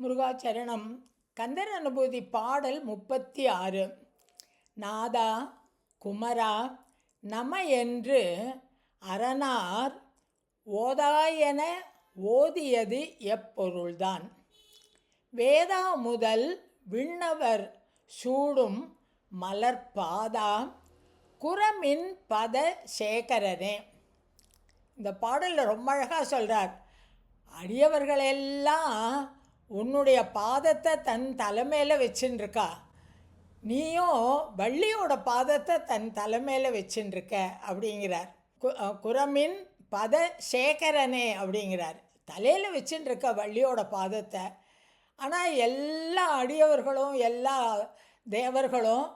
முருகாச்சரணம். கந்தர் அனுபூதி பாடல் 36. நாதா குமரா நம என்று அரணார் ஓதாயென ஓதியது எப்பொருள்தான். வேதா முதல் விண்ணவர் சூடும் மலர்பாதா குரமின் பத சேகரனே. இந்த பாடலில் ரொம்ப அழகாக சொல்கிறார். அடியவர்களெல்லாம் உன்னுடைய பாதத்தை தன் தலைமையில் வச்சுருக்கா, நீயும் வள்ளியோட பாதத்தை தன் தலைமையில் வச்சுருக்க அப்படிங்கிறார். குரமின் பத சேகரனே அப்படிங்கிறார். தலையில் வச்சுருக்க வள்ளியோட பாதத்தை. ஆனால் எல்லா அடியவர்களும் எல்லா தேவர்களும்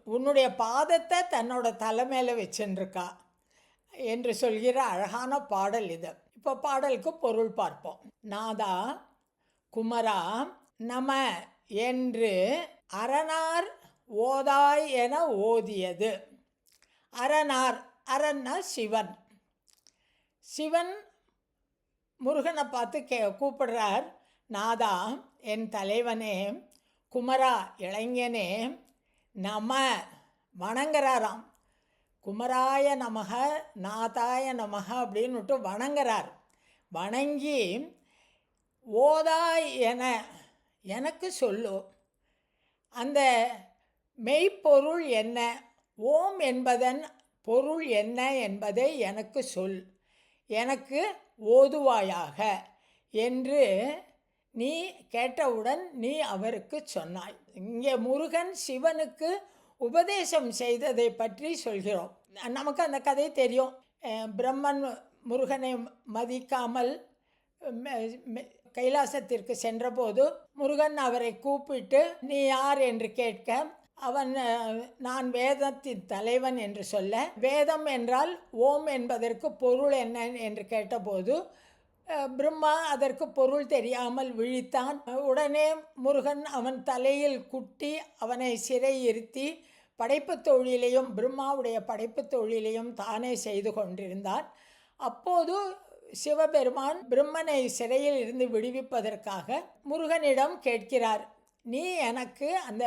உன்னுடைய பாதத்தை தன்னோட தலைமையில் வச்சுருக்கா என்று சொல்கிற அழகான பாடல் இது. இப்போ பாடலுக்கு பொருள் பார்ப்போம். நாதா குமரா நம என்று அரணார் ஓதாய் என ஓதியது. அரணார், அரன்னா சிவன். சிவன் முருகனை பார்த்து கூப்பிடுறார். நாதா என் தலைவனே, குமரா இளைஞனே, நம வணங்குறாராம். குமராய நமக நாதாய நமக அப்படின்னுட்டு வணங்குறார். வணங்கி ஓதாய் என எனக்கு சொல்லு, அந்த மெய்ப்பொருள் என்ன, ஓம் என்பதன் பொருள் என்ன என்பதை எனக்கு சொல், எனக்கு ஓதுவாயாக என்று நீ கேட்டவுடன் நீ அவருக்கு சொன்னாய். இங்கே முருகன் சிவனுக்கு உபதேசம் செய்ததை பற்றி சொல்கிறோம். நமக்கு அந்த கதை தெரியும். பிரம்மன் முருகனை மதிக்காமல் கைலாசத்திற்கு சென்றபோது முருகன் அவரை கூப்பிட்டு நீ யார் என்று கேட்க, அவன் நான் வேதத்தின் தலைவன் என்று சொல்ல, வேதம் என்றால் ஓம் என்பதற்கு பொருள் என்ன என்று கேட்டபோது பிரம்மா அதற்கு பொருள் தெரியாமல் விழித்தான். உடனே முருகன் அவன் தலையில் குட்டி அவனை சிறை இருத்தி படைப்பு தொழிலையும் பிரம்மாவுடைய படைப்பு தொழிலையும் தானே செய்து கொண்டிருந்தான். அப்போது சிவபெருமான் பிரம்மனை சிறையில் இருந்து விடுவிப்பதற்காக முருகனிடம் கேட்கிறார், நீ எனக்கு அந்த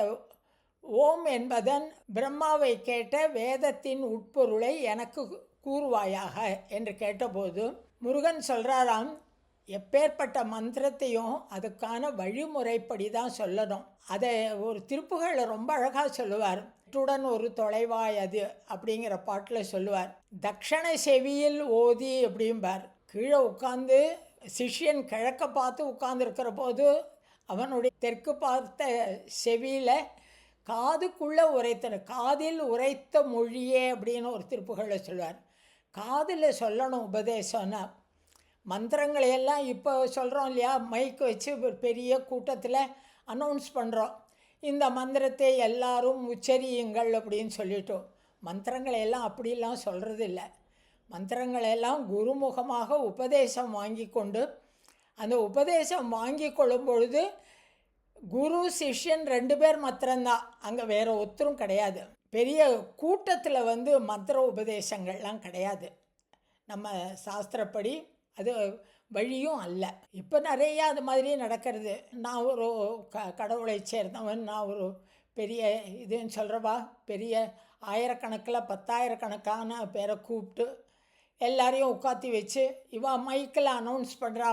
ஓம் என்பதன் பிரம்மாவை கேட்ட வேதத்தின் உட்பொருளை எனக்கு கூறுவாயாக என்று கேட்டபோது முருகன் சொல்கிறாராம், எப்பேற்பட்ட மந்திரத்தையும் அதுக்கான வழிமுறைப்படி தான் சொல்லணும். அதை ஒரு திருப்புகளை ரொம்ப அழகாக சொல்லுவார். ுடன் ஒரு தொலைவாய் அது அப்படிங்கிற பாட்டில் சொல்லுவார். தக்ஷண செவியில் ஓதி அப்படிம்பார். கீழே உட்காந்து சிஷ்யன் கிழக்க பார்த்து உட்கார்ந்துருக்கிற போது அவனுடைய தெற்கு பார்த்த செவியில் காதுக்குள்ளே உரைத்தன, காதில் உரைத்த மொழியே அப்படின்னு ஒரு திருப்புகளை சொல்லுவார். காதில் சொல்லணும் உபதேசம்னா. மந்திரங்களையெல்லாம் இப்போ சொல்கிறோம் இல்லையா, மைக்கு வச்சு பெரிய கூட்டத்தில் அனௌன்ஸ் பண்ணுறோம், இந்த மந்திரத்தை எல்லாரும் உச்சரியுங்கள் அப்படின்னு சொல்லிட்டோம். மந்திரங்களையெல்லாம் அப்படிலாம் சொல்கிறது இல்லை. மந்திரங்களெல்லாம் குருமுகமாக உபதேசம் வாங்கி கொண்டு, அந்த உபதேசம் வாங்கி கொள்ளும் பொழுது குரு சிஷ்யன் 2 பேர் மாத்திரம்தான், அங்கே வேறு ஒருத்தரும் கிடையாது. பெரிய கூட்டத்தில் மந்திர உபதேசங்கள்லாம் கிடையாது. நம்ம சாஸ்திரப்படி அது வழியும் அல்ல. இப்போ நிறையா அது மாதிரி நடக்கிறது. நான் ஒரு கடவுளை சேர்ந்தவன், நான் ஒரு பெரிய இதுன்னு சொல்கிறவா, பெரிய ஆயிரக்கணக்கில் 10,000கணக்கான பேரை கூப்பிட்டு எல்லாரையும் உட்காத்தி வச்சு இவா மைக்கில் அனௌன்ஸ் பண்ணுறா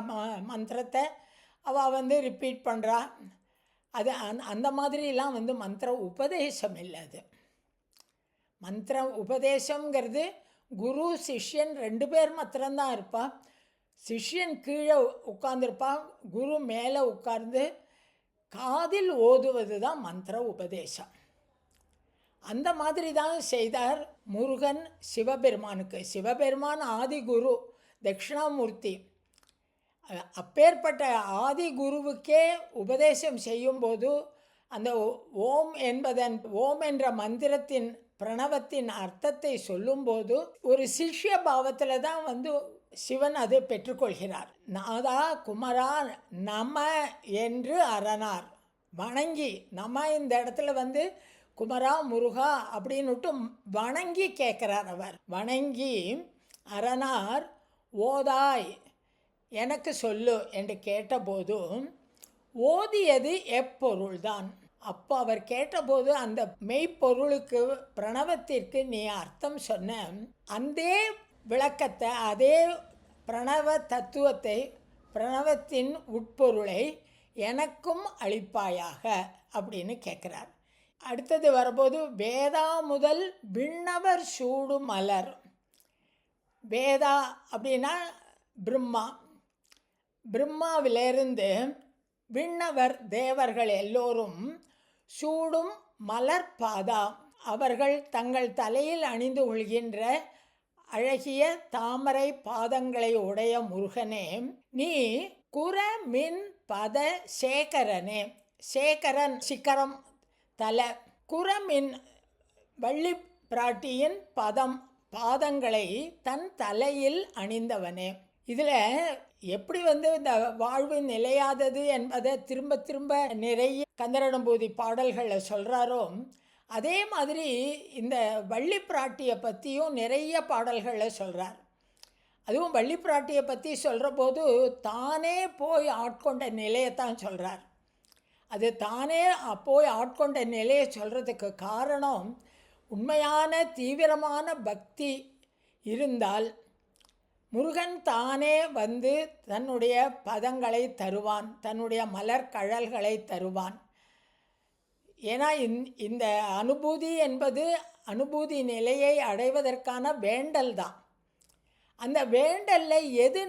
மந்திரத்தை அவள் ரிப்பீட் பண்ணுறா. அது அந்த மாதிரிலாம் மந்திர உபதேசம் இல்லை. அது மந்திர உபதேசங்கிறது குரு சிஷ்யன் 2 பேர் மாத்திரம்தான் இருப்பான். சிஷ்யன் கீழே உட்கார்ந்துருப்பான், குரு மேலே உட்கார்ந்து காதில் ஓதுவது தான் மந்திர உபதேசம். அந்த மாதிரி தான் செய்தார் முருகன் சிவபெருமானுக்கு. சிவபெருமான் ஆதி குரு, தட்சிணாமூர்த்தி. அப்பேற்பட்ட ஆதி குருவுக்கே உபதேசம் செய்யும்போது அந்த ஓம் என்ற மந்திரத்தின் பிரணவத்தின் அர்த்தத்தை சொல்லும்போது ஒரு சிஷ்ய பாவத்தில் தான் சிவன் அதை பெற்றுக்கொள்கிறார். நாதா குமரா நம என்று அரணார் வணங்கி, நம இந்த இடத்துல குமரா முருகா அப்படின்னுட்டு வணங்கி கேட்குறார். அவர் வணங்கி அரணார் ஓதாய் எனக்கு சொல்லு என்று கேட்டபோதும் ஓதியது எப்பொருள்தான். அப்போ அவர் கேட்டபோது அந்த மெய்ப்பொருளுக்கு பிரணவத்திற்கு நீ அர்த்தம் சொன்ன அந்த விளக்கத்தை, அதே பிரணவ தத்துவத்தை, பிரணவத்தின் உட்பொருளை எனக்கும் அளிப்பாயாக அப்படின்னு கேட்குறார். அடுத்தது வரும்போது வேதா முதல் விண்ணவர் சூடு மலர். வேதா அப்படின்னா பிரம்மா. பிரம்மாவிலிருந்து விண்ணவர் தேவர்கள் எல்லோரும் சூடும் மலர் பாதா, அவர்கள் தங்கள் தலையில் அணிந்து கொள்கின்ற அழகிய தாமரை பாதங்களை உடைய முருகனே, நீ குர மின் பத சேகரனே. சேகரன் சிகரம் தலை, குரமின் வள்ளி பிராட்டியின் பாதங்களை தன் தலையில் அணிந்தவனே. இதில் எப்படி இந்த வாழ்வு நிலையாதது என்பதை திரும்ப திரும்ப நிறைய கந்தரனுபூதி பாடல்களில் சொல்கிறாரோ, அதே மாதிரி இந்த வள்ளி பிராட்டியை பற்றியும் நிறைய பாடல்களில் சொல்கிறார். அதுவும் வள்ளி பிராட்டியை பற்றி சொல்கிற போது தானே போய் ஆட்கொண்ட நிலையத்தான் சொல்கிறார். அது தானே போய் ஆட்கொண்ட நிலையை சொல்கிறதுக்கு காரணம், உண்மையான தீவிரமான பக்தி இருந்தால் முருகன் தானே தன்னுடைய பதங்களை தருவான், தன்னுடைய மலர் கழல்களை தருவான். ஏன்னா இந்த அனுபூதி என்பது அனுபூதி நிலையை அடைவதற்கான வேண்டல் தான். அந்த வேண்டலில் எது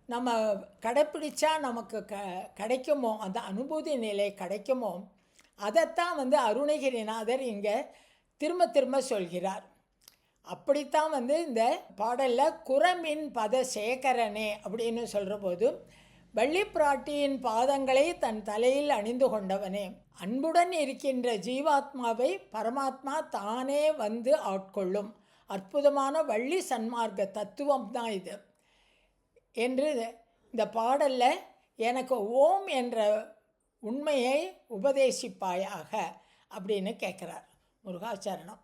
நம்ம கடைப்பிடிச்சா நமக்கு கிடைக்குமோ, அந்த அனுபூதி நிலை கிடைக்குமோ, அதைத்தான் அருணகிரிநாதர் இங்கே திரும்ப திரும்ப சொல்கிறார். அப்படித்தான் இந்த பாடலில் குரமின் பத சேகரனே அப்படின்னு சொல்கிற போது, வள்ளி பிராட்டியின் பாதங்களை தன் தலையில் அணிந்து கொண்டவனே, அன்புடன் இருக்கின்ற ஜீவாத்மாவை பரமாத்மா தானே ஆட்கொள்ளும் அற்புதமான வள்ளி சன்மார்க்க தத்துவம் தான் இது என்று இந்த பாடலில் எனக்கு ஓம் என்ற உண்மையை உபதேசிப்பாயாக அப்படின்னு கேட்குறார். முருகாச்சரணம்.